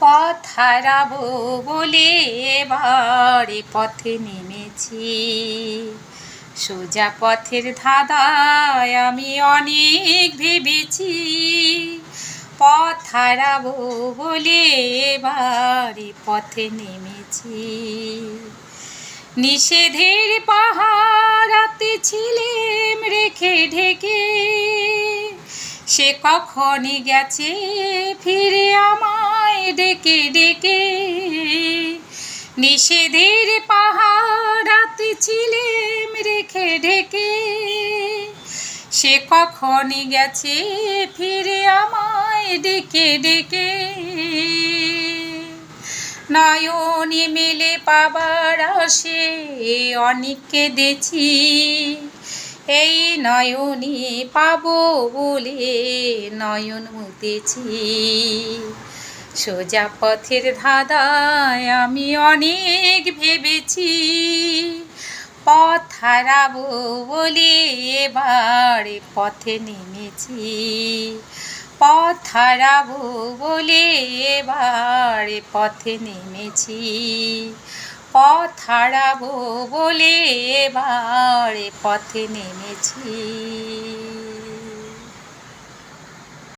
পথ হারাবো বলে এবারে পথে নেমেছি। সোজা পথের ধাঁধায় আমি অনেক ভেবেছি। পথ হারাবো বলে এবারে পথে নেমেছি। নিষেধের পাহারাতে ছিলেম রেখে ঢেকে, সে কখনই গেছে ফিরে আমায় ডেকে ডেকে। নিষেধের পাহারাতে ছিলেম রেখে ঢেকে, সে কখনই গেছে ফিরে আমায় ডেকে ডেকে। নয়নে মেলে পাবার আশে অনেক কেঁদেছি, এই নয়নে পাবো বলে নয়ন মুতেছি। সোজা পথের ধাঁধায় আমি অনেক ভেবেছি। পথ হারাবো বলে এবারে পথে নেমেছি। পথ হারাবো বলে এবারে পথে নেমেছি। পথ হারাবো বলে এবারে পথে নেমেছি।